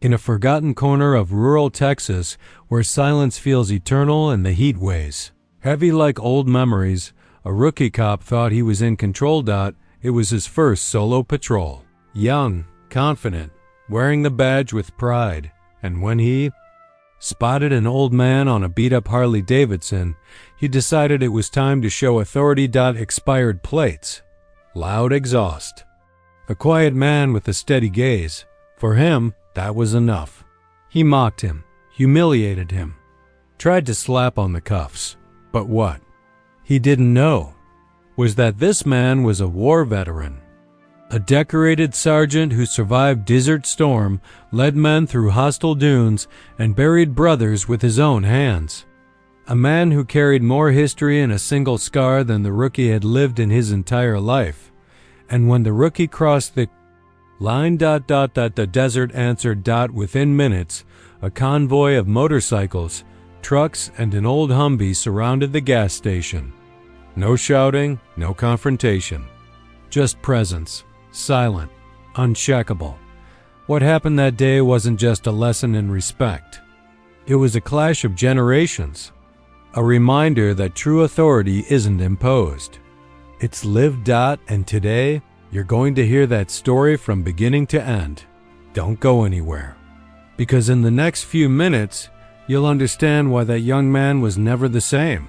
in a forgotten corner of rural Texas where silence feels eternal and the heat weighs heavy like old memories, a rookie cop thought he was in control. It was his first solo patrol. Young, confident, wearing the badge with pride, and when he spotted an old man on a beat-up Harley Davidson, he decided it was time to show authority. Expired plates, loud exhaust. A quiet man with a steady gaze. For him, that was enough. He mocked him, humiliated him, tried to slap on the cuffs. But what he didn't know was that this man was a war veteran. A decorated sergeant who survived Desert Storm, led men through hostile dunes, and buried brothers with his own hands. A man who carried more history in a single scar than the rookie had lived in his entire life. And when the rookie crossed the line, the desert answered. Within minutes, a convoy of motorcycles, trucks, and an old Humvee surrounded the gas station. No shouting, no confrontation. Just presence, silent, uncheckable. What happened that day wasn't just a lesson in respect. It was a clash of generations. A reminder that true authority isn't imposed. It's lived. And today, you're going to hear that story from beginning to end. Don't go anywhere. Because in the next few minutes, you'll understand why that young man was never the same.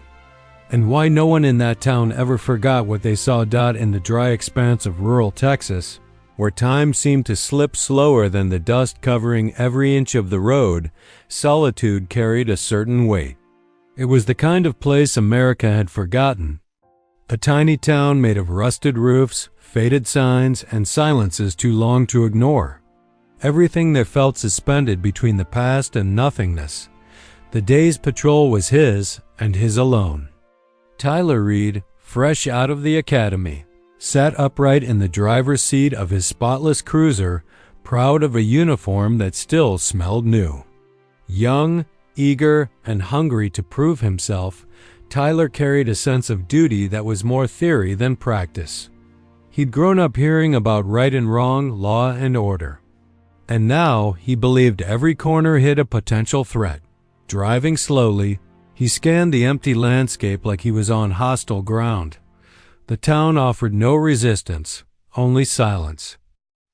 And why no one in that town ever forgot what they saw. In the dry expanse of rural Texas, where time seemed to slip slower than the dust covering every inch of the road, solitude carried a certain weight. It was the kind of place America had forgotten. A tiny town made of rusted roofs, faded signs, and silences too long to ignore. Everything there felt suspended between the past and nothingness. The day's patrol was his, and his alone. Tyler Reed, fresh out of the academy, sat upright in the driver's seat of his spotless cruiser, proud of a uniform that still smelled new. Young, eager, and hungry to prove himself, Tyler carried a sense of duty that was more theory than practice. He'd grown up hearing about right and wrong, law and order. And now he believed every corner hid a potential threat. Driving slowly, he scanned the empty landscape like he was on hostile ground. The town offered no resistance, only silence.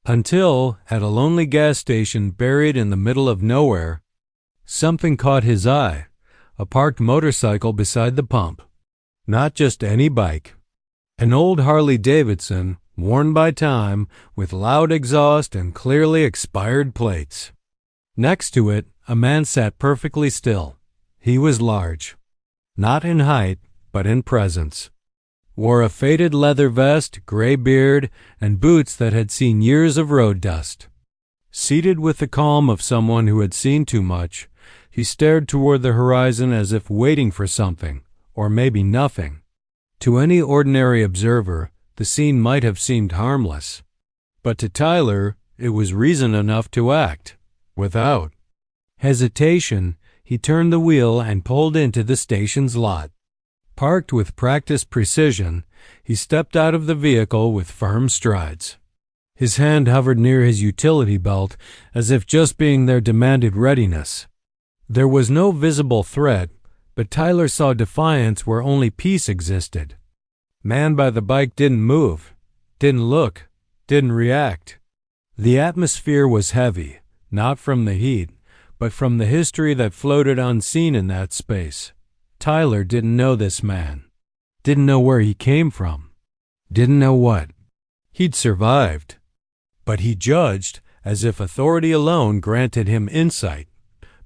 Until, at a lonely gas station buried in the middle of nowhere, something caught his eye, a parked motorcycle beside the pump. Not just any bike. An old Harley Davidson, worn by time, with loud exhaust and clearly expired plates. Next to it, a man sat perfectly still. He was large. Not in height, but in presence. Wore a faded leather vest, gray beard, and boots that had seen years of road dust. Seated with the calm of someone who had seen too much, he stared toward the horizon as if waiting for something, or maybe nothing. To any ordinary observer, the scene might have seemed harmless. But to Tyler, it was reason enough to act. Without hesitation, he turned the wheel and pulled into the station's lot. Parked with practiced precision, he stepped out of the vehicle with firm strides. His hand hovered near his utility belt, as if just being there demanded readiness. There was no visible threat, but Tyler saw defiance where only peace existed. Man by the bike didn't move, didn't look, didn't react. The atmosphere was heavy, not from the heat, but from the history that floated unseen in that space. Tyler didn't know this man, didn't know where he came from, didn't know what. He'd survived, but he judged as if authority alone granted him insight.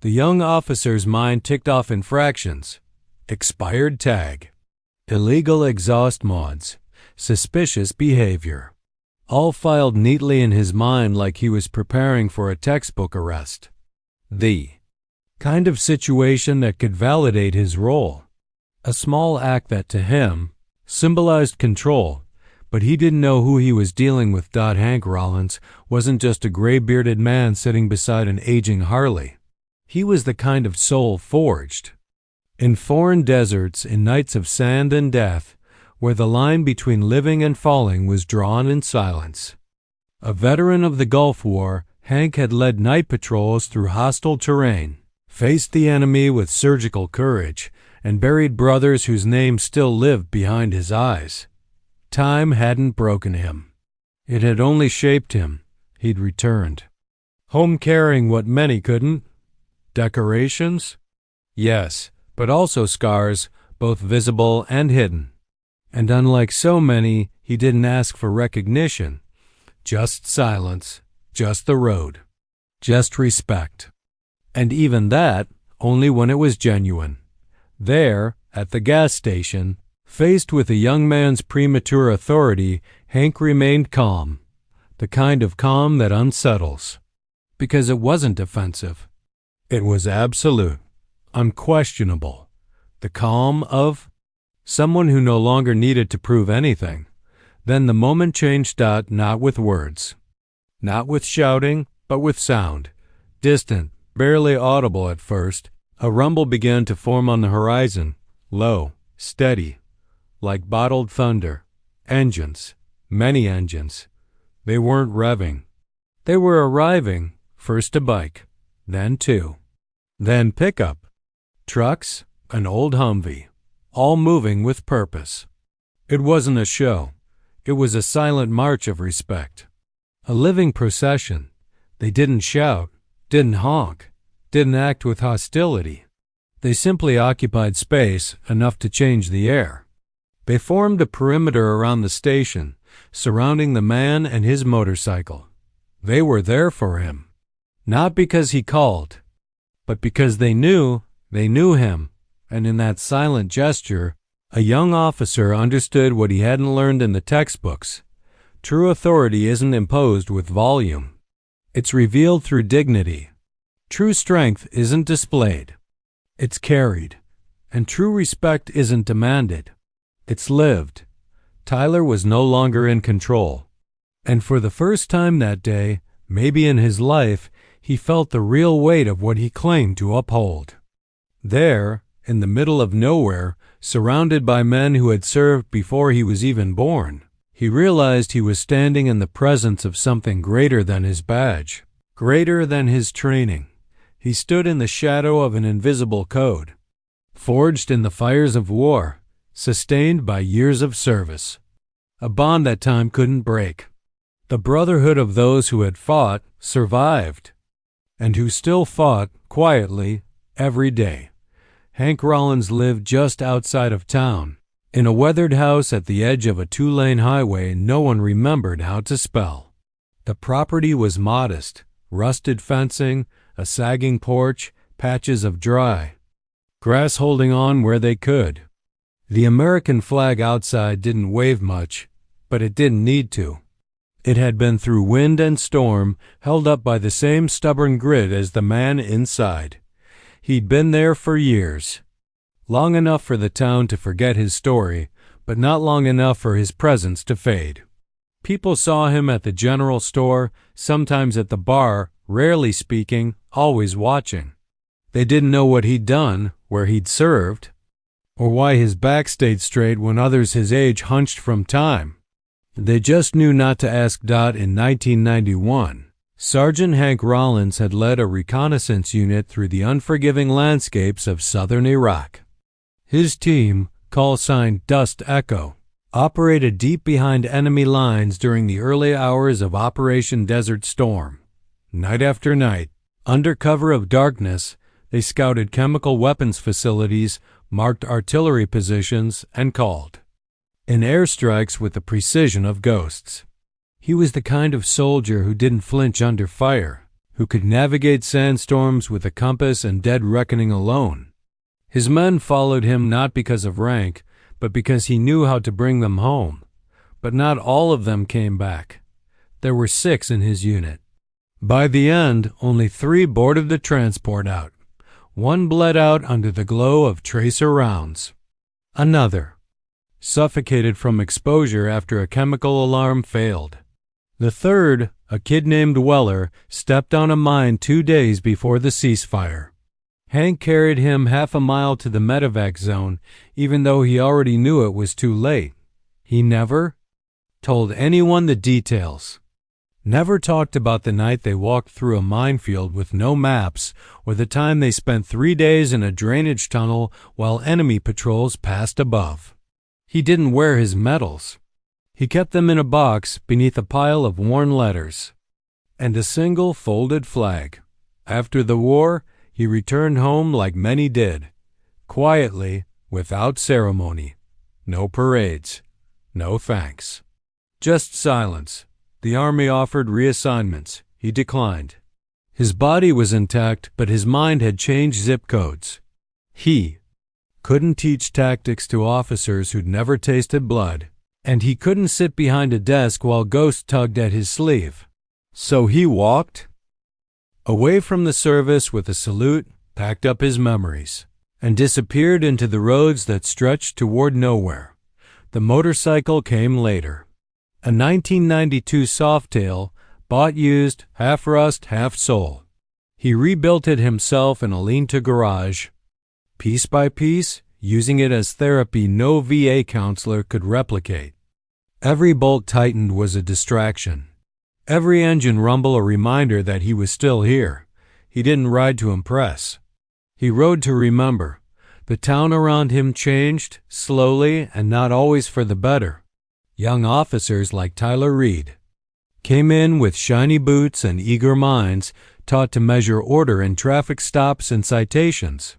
The young officer's mind ticked off infractions. Expired tag. Illegal exhaust mods. Suspicious behavior. All filed neatly in his mind like he was preparing for a textbook arrest. The kind of situation that could validate his role. A small act that to him symbolized control, but he didn't know who he was dealing with. Hank Rollins wasn't just a gray-bearded man sitting beside an aging Harley. He was the kind of soul forged in foreign deserts, in nights of sand and death, where the line between living and falling was drawn in silence. A veteran of the Gulf War, Hank had led night patrols through hostile terrain, faced the enemy with surgical courage, and buried brothers whose names still lived behind his eyes. Time hadn't broken him. It had only shaped him. He'd returned. Home carrying what many couldn't. Decorations? Yes, but also scars, both visible and hidden. And unlike so many, he didn't ask for recognition. Just silence, just the road, just respect. And even that, only when it was genuine. There, at the gas station, faced with a young man's premature authority, Hank remained calm, the kind of calm that unsettles. Because it wasn't defensive. It was absolute, unquestionable. The calm of someone who no longer needed to prove anything. Then the moment changed. Not with words. Not with shouting, but with sound. Distant, barely audible at first, a rumble began to form on the horizon, low, steady, like bottled thunder. Engines, many engines. They weren't revving. They were arriving, first a bike, then two, then pickup, trucks, an old Humvee, all moving with purpose. It wasn't a show. It was a silent march of respect. A living procession. They didn't shout, didn't honk, didn't act with hostility. They simply occupied space enough to change the air. They formed a perimeter around the station, surrounding the man and his motorcycle. They were there for him. Not because he called, but because they knew him, and in that silent gesture, a young officer understood what he hadn't learned in the textbooks. True authority isn't imposed with volume. It's revealed through dignity. True strength isn't displayed. It's carried. And true respect isn't demanded. It's lived. Tyler was no longer in control. And for the first time that day, maybe in his life, he felt the real weight of what he claimed to uphold. There, in the middle of nowhere, surrounded by men who had served before he was even born, he realized he was standing in the presence of something greater than his badge, greater than his training. He stood in the shadow of an invisible code, forged in the fires of war, sustained by years of service. A bond that time couldn't break. The brotherhood of those who had fought, survived, and who still fought, quietly, every day. Hank Rollins lived just outside of town, in a weathered house at the edge of a 2-lane highway no one remembered how to spell. The property was modest, rusted fencing, a sagging porch, patches of dry grass holding on where they could. The American flag outside didn't wave much, but it didn't need to. It had been through wind and storm, held up by the same stubborn grit as the man inside. He'd been there for years. Long enough for the town to forget his story, but not long enough for his presence to fade. People saw him at the general store, sometimes at the bar, rarely speaking, always watching. They didn't know what he'd done, where he'd served, or why his back stayed straight when others his age hunched from time. They just knew not to ask. In 1991, Sergeant Hank Rollins had led a reconnaissance unit through the unforgiving landscapes of southern Iraq. His team, call sign Dust Echo, operated deep behind enemy lines during the early hours of Operation Desert Storm. Night after night, under cover of darkness, they scouted chemical weapons facilities, marked artillery positions, and called in airstrikes with the precision of ghosts. He was the kind of soldier who didn't flinch under fire, who could navigate sandstorms with a compass and dead reckoning alone. His men followed him not because of rank, but because he knew how to bring them home. But not all of them came back. There were 6 in his unit. By the end, only 3 boarded the transport out. 1 bled out under the glow of tracer rounds. Another suffocated from exposure after a chemical alarm failed. The 3rd, a kid named Weller, stepped on a mine 2 days before the ceasefire. Hank carried him half a mile to the medevac zone, even though he already knew it was too late. He never told anyone the details. Never talked about the night they walked through a minefield with no maps, or the time they spent 3 days in a drainage tunnel while enemy patrols passed above. He didn't wear his medals. He kept them in a box beneath a pile of worn letters and a single folded flag. After the war, he returned home like many did, quietly, without ceremony. No parades, no thanks. Just silence. The army offered reassignments. He declined. His body was intact, but his mind had changed zip codes. He couldn't teach tactics to officers who'd never tasted blood, and he couldn't sit behind a desk while ghosts tugged at his sleeve. So he walked away from the service with a salute, packed up his memories, and disappeared into the roads that stretched toward nowhere. The motorcycle came later. A 1992 Softail, bought used, half rust, half soul. He rebuilt it himself in a lean-to garage, piece by piece, using it as therapy no VA counselor could replicate. Every bolt tightened was a distraction. Every engine rumble a reminder that he was still here. He didn't ride to impress. He rode to remember. The town around him changed, slowly and not always for the better. Young officers like Tyler Reed came in with shiny boots and eager minds, taught to measure order in traffic stops and citations.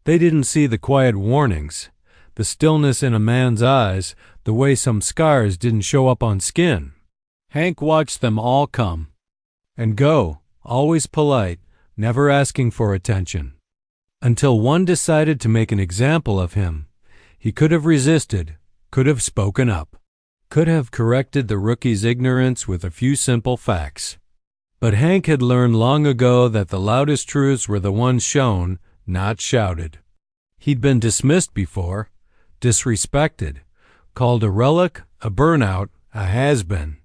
They didn't see the quiet warnings, the stillness in a man's eyes, the way some scars didn't show up on skin. Hank watched them all come and go, always polite, never asking for attention. Until one decided to make an example of him. He could have resisted, could have spoken up, could have corrected the rookie's ignorance with a few simple facts. But Hank had learned long ago that the loudest truths were the ones shown, not shouted. He'd been dismissed before, disrespected, called a relic, a burnout, a has-been.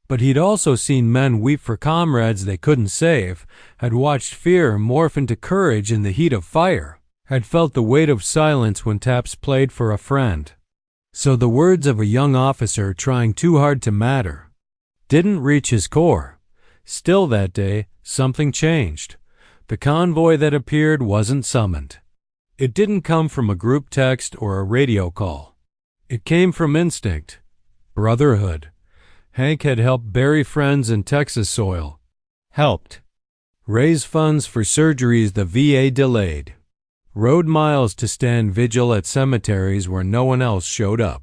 But he'd also seen men weep for comrades they couldn't save, had watched fear morph into courage in the heat of fire, had felt the weight of silence when taps played for a friend. So the words of a young officer trying too hard to matter didn't reach his core. Still that day, something changed. The convoy that appeared wasn't summoned. It didn't come from a group text or a radio call. It came from instinct, brotherhood. Hank had helped bury friends in Texas soil, helped raise funds for surgeries the VA delayed, rode miles to stand vigil at cemeteries where no one else showed up.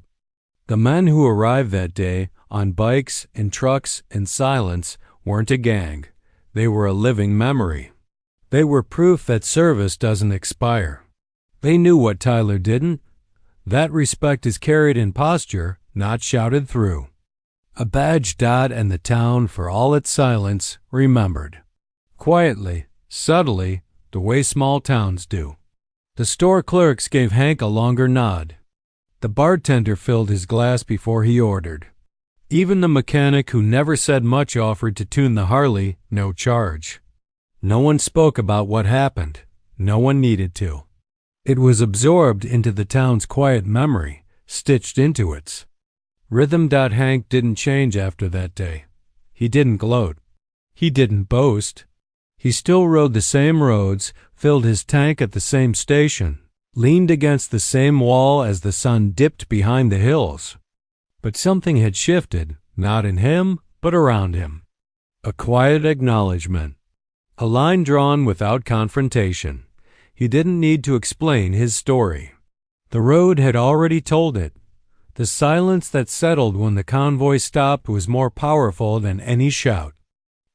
The men who arrived that day, on bikes, in trucks, in silence, weren't a gang. They were a living memory. They were proof that service doesn't expire. They knew what Tyler didn't. That respect is carried in posture, not shouted through. A badge dot, and the town, for all its silence, remembered. Quietly, subtly, the way small towns do. The store clerks gave Hank a longer nod. The bartender filled his glass before he ordered. Even the mechanic who never said much offered to tune the Harley, no charge. No one spoke about what happened. No one needed to. It was absorbed into the town's quiet memory, stitched into its rhythm. Hank didn't change after that day. He didn't gloat. He didn't boast. He still rode the same roads, filled his tank at the same station, leaned against the same wall as the sun dipped behind the hills. But something had shifted, not in him, but around him. A quiet acknowledgement. A line drawn without confrontation. He didn't need to explain his story. The road had already told it. The silence that settled when the convoy stopped was more powerful than any shout.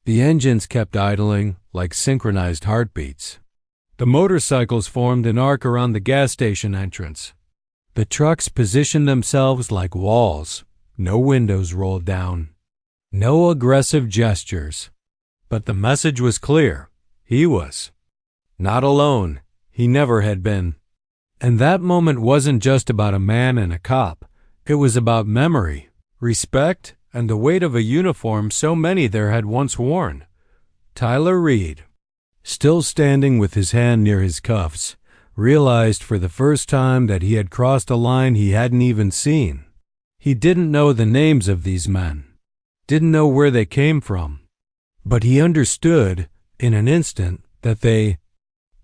The engines kept idling like synchronized heartbeats. The motorcycles formed an arc around the gas station entrance. The trucks positioned themselves like walls. No windows rolled down. No aggressive gestures. But the message was clear. He was not alone. He never had been. And that moment wasn't just about a man and a cop. It was about memory, respect, and the weight of a uniform so many there had once worn. Tyler Reed, still standing with his hand near his cuffs, realized for the first time that he had crossed a line he hadn't even seen. He didn't know the names of these men. didn't know where they came from. But he understood, in an instant, that they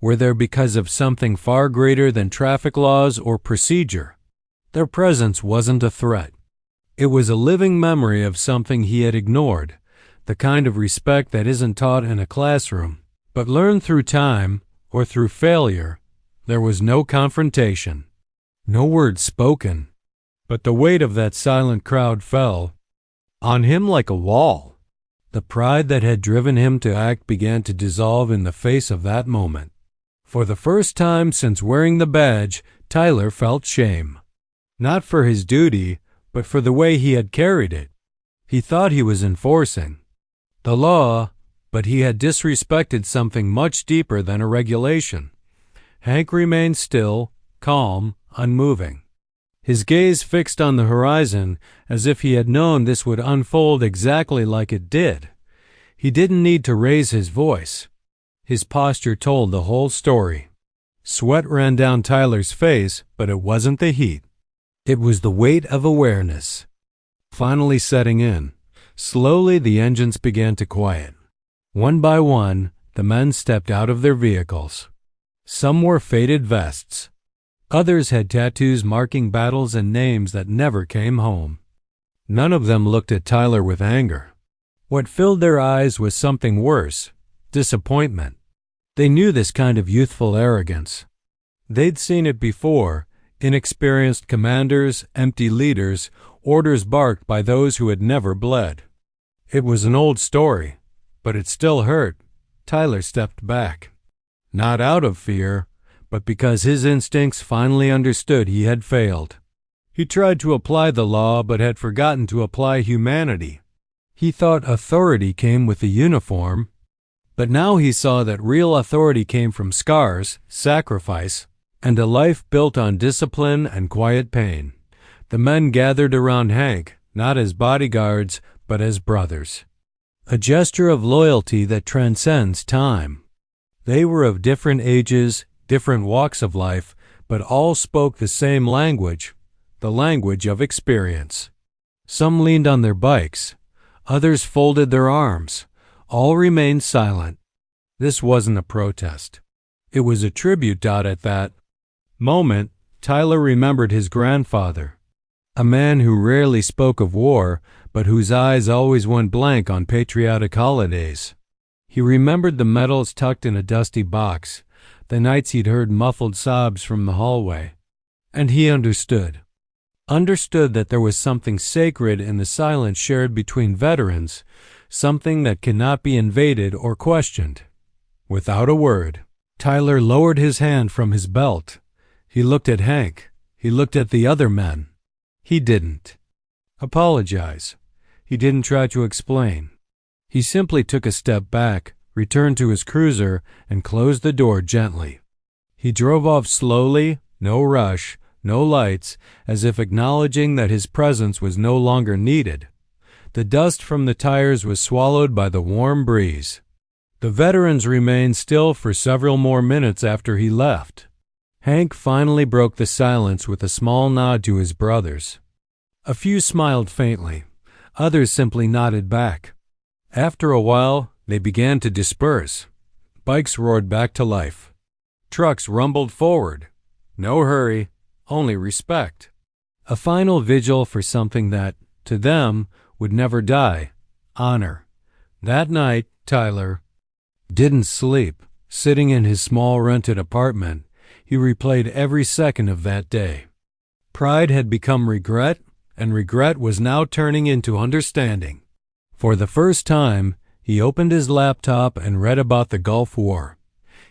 were there because of something far greater than traffic laws or procedure. Their presence wasn't a threat. It was a living memory of something he had ignored, the kind of respect that isn't taught in a classroom, but learned through time or through failure. There was no confrontation, no words spoken, but the weight of that silent crowd fell on him like a wall. The pride that had driven him to act began to dissolve in the face of that moment. For the first time since wearing the badge, Tyler felt shame. Not for his duty, but for the way he had carried it. He thought he was enforcing the law, but he had disrespected something much deeper than a regulation. Hank remained still, calm, unmoving, his gaze fixed on the horizon as if he had known this would unfold exactly like it did. He didn't need to raise his voice. His posture told the whole story. Sweat ran down Tyler's face, but it wasn't the heat. It was the weight of awareness, finally setting in. Slowly the engines began to quiet. One by one, the men stepped out of their vehicles. Some wore faded vests. Others had tattoos marking battles and names that never came home. None of them looked at Tyler with anger. What filled their eyes was something worse, disappointment. They knew this kind of youthful arrogance. They'd seen it before, inexperienced commanders, empty leaders, orders barked by those who had never bled. It was an old story, but it still hurt. Tyler stepped back. Not out of fear, but because his instincts finally understood he had failed. He tried to apply the law but had forgotten to apply humanity. He thought authority came with the uniform, but now he saw that real authority came from scars, sacrifice, and a life built on discipline and quiet pain. The men gathered around Hank, not as bodyguards, but as brothers. A gesture of loyalty that transcends time. They were of different ages, different walks of life, but all spoke the same language, the language of experience. Some leaned on their bikes. Others folded their arms. All remained silent. This wasn't a protest. It was a tribute. At that moment, Tyler remembered his grandfather, a man who rarely spoke of war, but whose eyes always went blank on patriotic holidays. He remembered the medals tucked in a dusty box, the nights he'd heard muffled sobs from the hallway. And he understood that there was something sacred in the silence shared between veterans, something that cannot be invaded or questioned. Without a word, Tyler lowered his hand from his belt. He looked at Hank. He looked at the other men. He didn't apologize. He didn't try to explain. He simply took a step back, returned to his cruiser, and closed the door gently. He drove off slowly, no rush, no lights, as if acknowledging that his presence was no longer needed. The dust from the tires was swallowed by the warm breeze. The veterans remained still for several more minutes after he left. Hank finally broke the silence with a small nod to his brothers. A few smiled faintly. Others simply nodded back. After a while, they began to disperse. Bikes roared back to life. Trucks rumbled forward. No hurry, only respect. A final vigil for something that, to them, would never die. Honor. That night, Tyler didn't sleep. Sitting in his small rented apartment, he replayed every second of that day. Pride had become regret, and regret was now turning into understanding. For the first time, he opened his laptop and read about the Gulf War.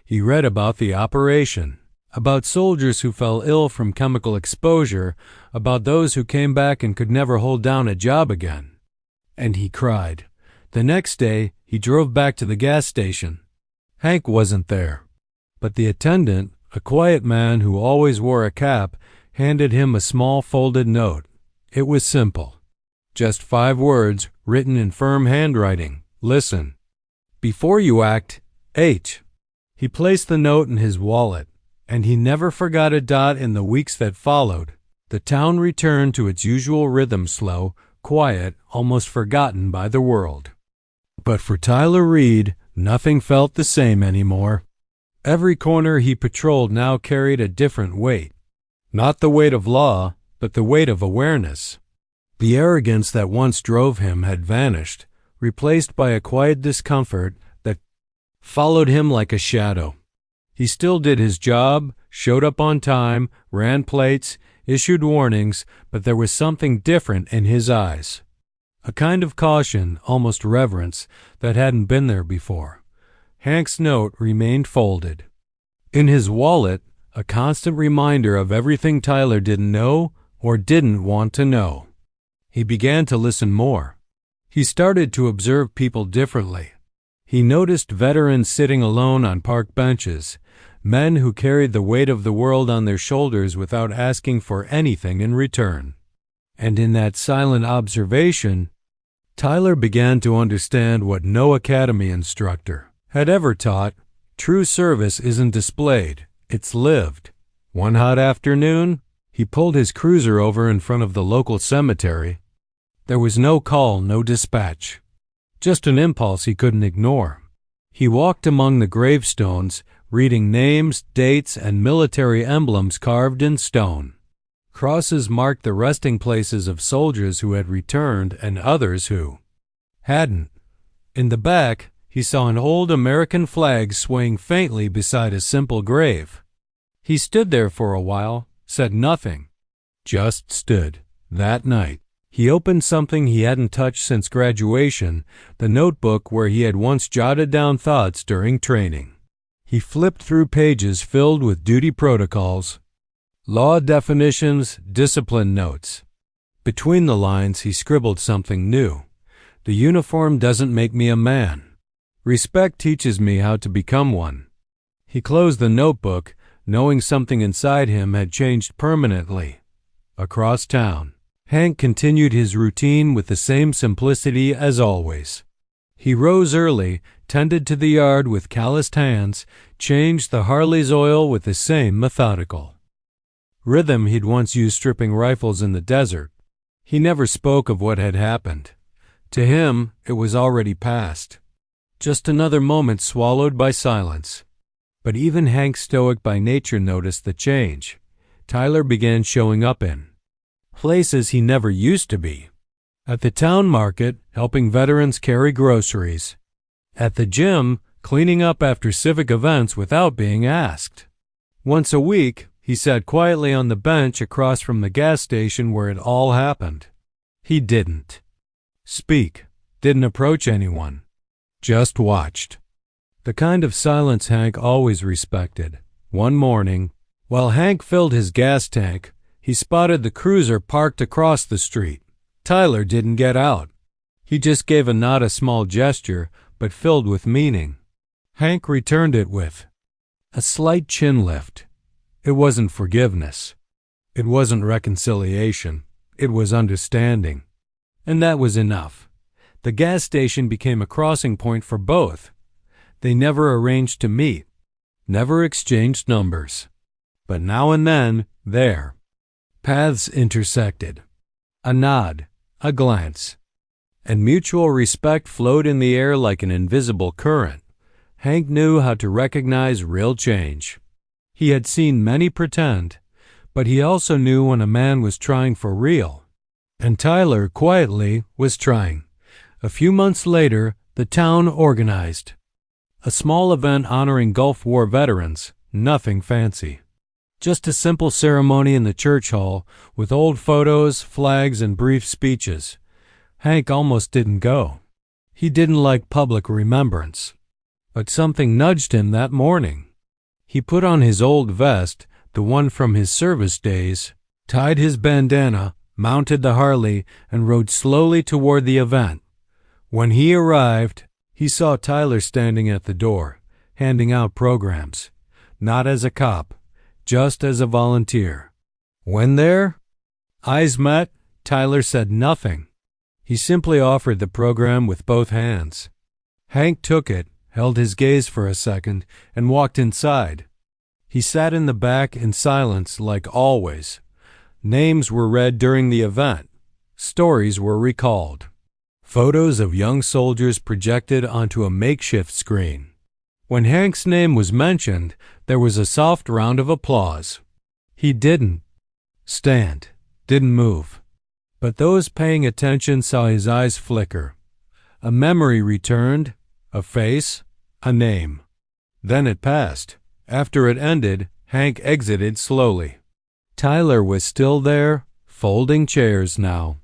He read about the operation, about soldiers who fell ill from chemical exposure, about those who came back and could never hold down a job again. And he cried. The next day, he drove back to the gas station. Hank wasn't there, but the attendant, a quiet man who always wore a cap, handed him a small folded note. It was simple. Just 5 words written in firm handwriting. Listen. Before you act, H. He placed the note in his wallet, and he never forgot it. In the weeks that followed, the town returned to its usual rhythm, slow, quiet, almost forgotten by the world. But for Tyler Reed, nothing felt the same anymore. Every corner he patrolled now carried a different weight. Not the weight of law, but the weight of awareness. The arrogance that once drove him had vanished, replaced by a quiet discomfort that followed him like a shadow. He still did his job, showed up on time, ran plates, issued warnings, but there was something different in his eyes. A kind of caution, almost reverence, that hadn't been there before. Hank's note remained folded. In his wallet, a constant reminder of everything Tyler didn't know or didn't want to know. He began to listen more. He started to observe people differently. He noticed veterans sitting alone on park benches, men who carried the weight of the world on their shoulders without asking for anything in return. And in that silent observation, Tyler began to understand what no academy instructor had ever taught. True service isn't displayed, it's lived. One hot afternoon, he pulled his cruiser over in front of the local cemetery. There was no call, no dispatch. Just an impulse he couldn't ignore. He walked among the gravestones, reading names, dates, and military emblems carved in stone. Crosses marked the resting places of soldiers who had returned and others who hadn't. In the back, he saw an old American flag swaying faintly beside a simple grave. He stood there for a while, said nothing. Just stood. That night, he opened something he hadn't touched since graduation, the notebook where he had once jotted down thoughts during training. He flipped through pages filled with duty protocols, law definitions, discipline notes. Between the lines, he scribbled something new. The uniform doesn't make me a man. Respect teaches me how to become one. He closed the notebook, knowing something inside him had changed permanently. Across town, Hank continued his routine with the same simplicity as always. He rose early, tended to the yard with calloused hands, changed the Harley's oil with the same methodical rhythm he'd once used stripping rifles in the desert. He never spoke of what had happened. To him, it was already past. Just another moment swallowed by silence. But even Hank, stoic by nature, noticed the change. Tyler began showing up in places he never used to be. At the town market, helping veterans carry groceries. At the gym, cleaning up after civic events without being asked. Once a week, he sat quietly on the bench across from the gas station where it all happened. He didn't speak, didn't approach anyone, just watched. The kind of silence Hank always respected. One morning, while Hank filled his gas tank, he spotted the cruiser parked across the street. Tyler didn't get out. He just gave a not a small gesture, but filled with meaning. Hank returned it with a slight chin lift. It wasn't forgiveness. It wasn't reconciliation. It was understanding. And that was enough. The gas station became a crossing point for both. They never arranged to meet, never exchanged numbers. But now and then, there, paths intersected. A nod, a glance, and mutual respect flowed in the air like an invisible current. Hank knew how to recognize real change. He had seen many pretend, but he also knew when a man was trying for real. And Tyler, quietly, was trying. A few months later, the town organized a small event honoring Gulf War veterans, nothing fancy. Just a simple ceremony in the church hall with old photos, flags, and brief speeches. Hank almost didn't go. He didn't like public remembrance. But something nudged him that morning. He put on his old vest, the one from his service days, tied his bandana, mounted the Harley, and rode slowly toward the event. When he arrived, he saw Tyler standing at the door, handing out programs. Not as a cop, just as a volunteer. When their eyes met, Tyler said nothing. He simply offered the program with both hands. Hank took it, held his gaze for a second, and walked inside. He sat in the back in silence like always. Names were read during the event. Stories were recalled. Photos of young soldiers projected onto a makeshift screen. When Hank's name was mentioned, there was a soft round of applause. He didn't stand, didn't move. But those paying attention saw his eyes flicker. A memory returned, a face, a name. Then it passed. After it ended, Hank exited slowly. Tyler was still there, folding chairs now.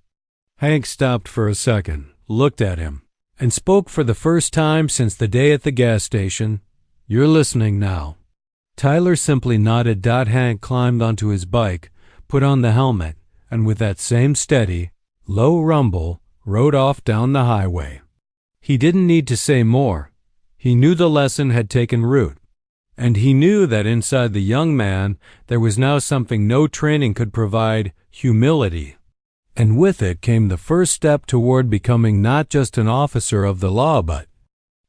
Hank stopped for a second, looked at him, and spoke for the first time since the day at the gas station. "You're listening now." Tyler simply nodded. Hank climbed onto his bike, put on the helmet, and with that same steady, low rumble, rode off down the highway. He didn't need to say more. He knew the lesson had taken root, and he knew that inside the young man there was now something no training could provide: humility. And with it came the first step toward becoming not just an officer of the law, but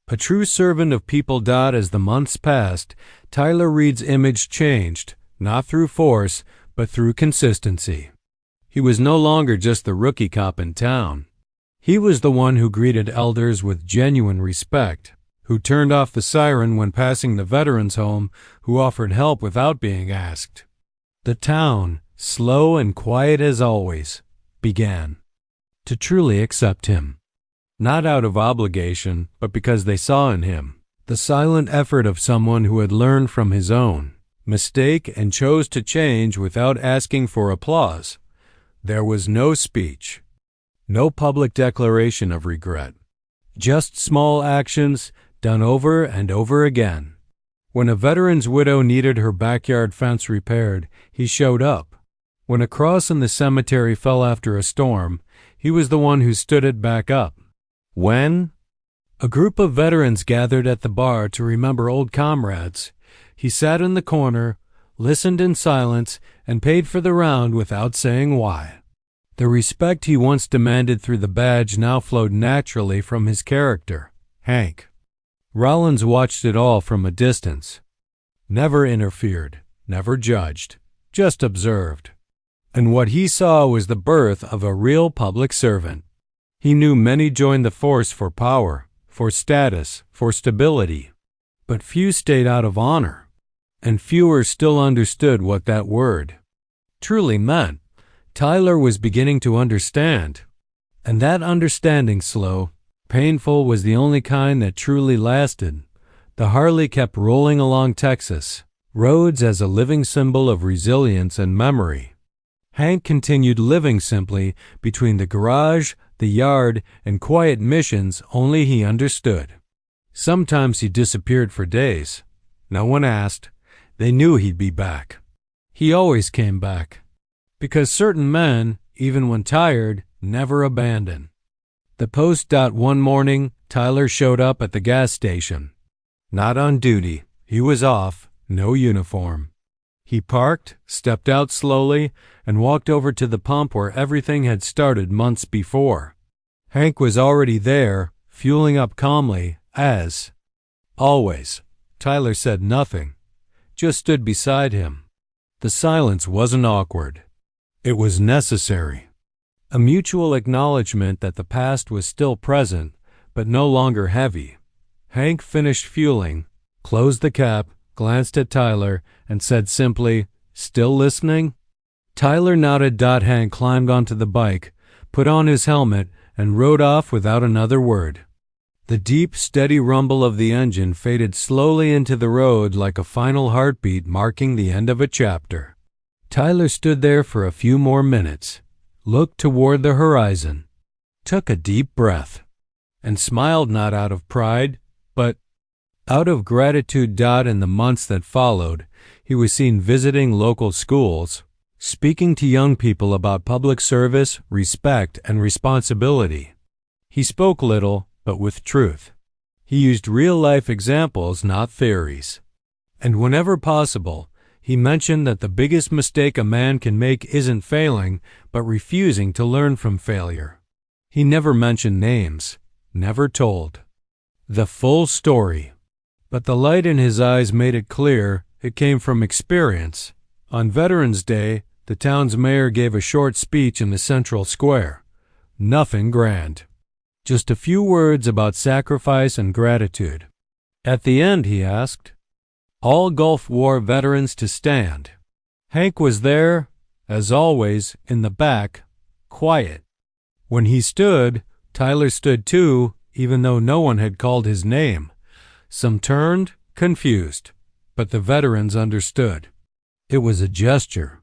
a true servant of people. As the months passed, Tyler Reed's image changed, not through force, but through consistency. He was no longer just the rookie cop in town. He was the one who greeted elders with genuine respect, who turned off the siren when passing the veterans' home, who offered help without being asked. The town, slow and quiet as always, began to truly accept him. Not out of obligation, but because they saw in him the silent effort of someone who had learned from his own mistake and chose to change without asking for applause. There was no speech, no public declaration of regret, just small actions done over and over again. When a veteran's widow needed her backyard fence repaired, he showed up. When a cross in the cemetery fell after a storm, he was the one who stood it back up. When a group of veterans gathered at the bar to remember old comrades, he sat in the corner, listened in silence, and paid for the round without saying why. The respect he once demanded through the badge now flowed naturally from his character, Hank. Rollins watched it all from a distance. Never interfered, never judged, just observed. And what he saw was the birth of a real public servant. He knew many joined the force for power, for status, for stability. But few stayed out of honor, and fewer still understood what that word truly meant. Tyler was beginning to understand, and that understanding, slow, painful, was the only kind that truly lasted. The Harley kept rolling along Texas roads as a living symbol of resilience and memory. Hank continued living simply between the garage, the yard, and quiet missions only he understood. Sometimes he disappeared for days. No one asked. They knew he'd be back. He always came back. Because certain men, even when tired, never abandon. The post. One morning, Tyler showed up at the gas station. Not on duty. He was off, no uniform. He parked, stepped out slowly, and walked over to the pump where everything had started months before. Hank was already there, fueling up calmly, as always. Tyler said nothing, just stood beside him. The silence wasn't awkward. It was necessary. A mutual acknowledgement that the past was still present, but no longer heavy. Hank finished fueling, closed the cap, glanced at Tyler, and said simply, "Still listening?" Tyler nodded. Hank climbed onto the bike, put on his helmet, and rode off without another word. The deep, steady rumble of the engine faded slowly into the road like a final heartbeat marking the end of a chapter. Tyler stood there for a few more minutes, looked toward the horizon, took a deep breath, and smiled, not out of pride, but out of gratitude. In the months that followed, he was seen visiting local schools, speaking to young people about public service, respect, and responsibility. He spoke little, but with truth. He used real-life examples, not theories. And whenever possible, he mentioned that the biggest mistake a man can make isn't failing, but refusing to learn from failure. He never mentioned names, never told the full story. But the light in his eyes made it clear it came from experience. On Veterans Day, the town's mayor gave a short speech in the central square. Nothing grand. Just a few words about sacrifice and gratitude. At the end, he asked, "All Gulf War veterans to stand." Hank was there, as always, in the back, quiet. When he stood, Tyler stood too, even though no one had called his name. Some turned, confused, but the veterans understood. It was a gesture,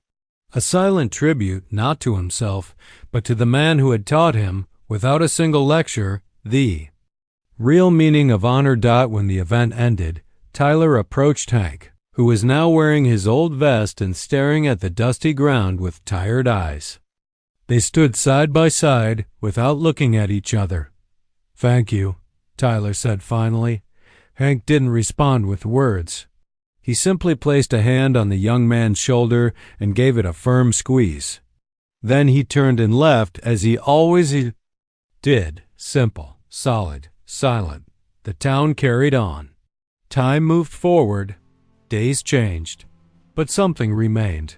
a silent tribute not to himself, but to the man who had taught him, without a single lecture, the real meaning of honor. When the event ended, Tyler approached Hank, who was now wearing his old vest and staring at the dusty ground with tired eyes. They stood side by side without looking at each other. "Thank you," Tyler said finally. Hank didn't respond with words. He simply placed a hand on the young man's shoulder and gave it a firm squeeze. Then he turned and left as he always did, simple, solid, silent. The town carried on. Time moved forward. Days changed. But something remained.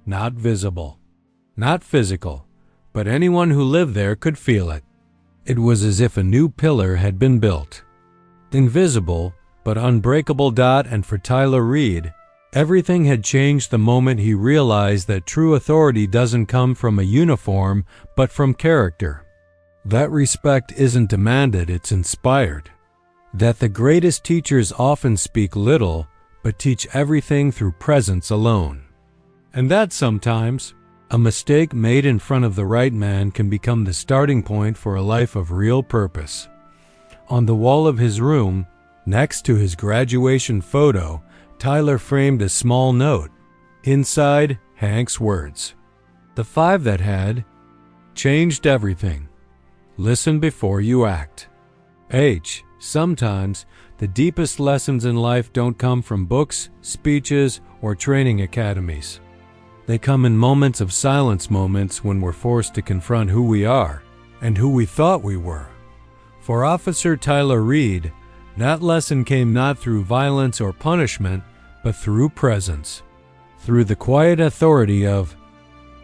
Not visible. Not physical. But anyone who lived there could feel it. It was as if a new pillar had been built. Invisible, but unbreakable. And for Tyler Reed, everything had changed the moment he realized that true authority doesn't come from a uniform, but from character. That respect isn't demanded, it's inspired. That the greatest teachers often speak little, but teach everything through presence alone. And that sometimes, a mistake made in front of the right man can become the starting point for a life of real purpose. On the wall of his room, next to his graduation photo, Tyler framed a small note. Inside, Hank's words. The 5 that had changed everything. Listen before you act. Sometimes the deepest lessons in life don't come from books, speeches, or training academies. They come in moments of silence, moments when we're forced to confront who we are and who we thought we were. For Officer Tyler Reed, that lesson came not through violence or punishment, but through presence, through the quiet authority of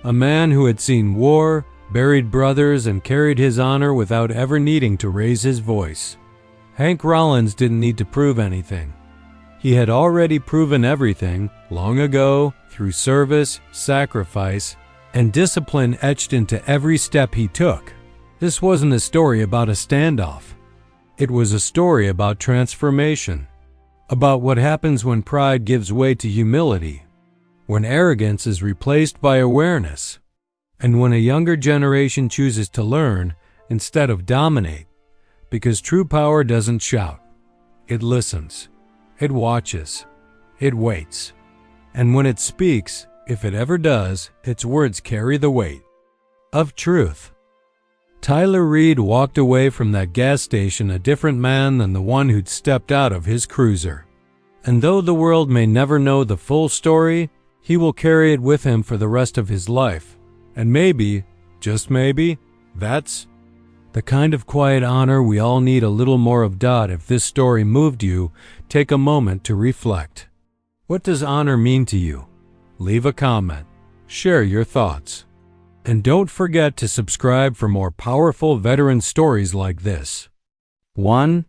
a man who had seen war, buried brothers, and carried his honor without ever needing to raise his voice. Hank Rollins didn't need to prove anything. He had already proven everything long ago through service, sacrifice, and discipline etched into every step he took. This wasn't a story about a standoff. It was a story about transformation, about what happens when pride gives way to humility, when arrogance is replaced by awareness, and when a younger generation chooses to learn instead of dominate. Because true power doesn't shout. It listens. It watches. It waits. And when it speaks, if it ever does, its words carry the weight of truth. Tyler Reed walked away from that gas station a different man than the one who'd stepped out of his cruiser. And though the world may never know the full story, he will carry it with him for the rest of his life. And maybe, just maybe, that's the kind of quiet honor we all need a little more of. If this story moved you, take a moment to reflect. What does honor mean to you? Leave a comment. Share your thoughts. And don't forget to subscribe for more powerful veteran stories like this. 1.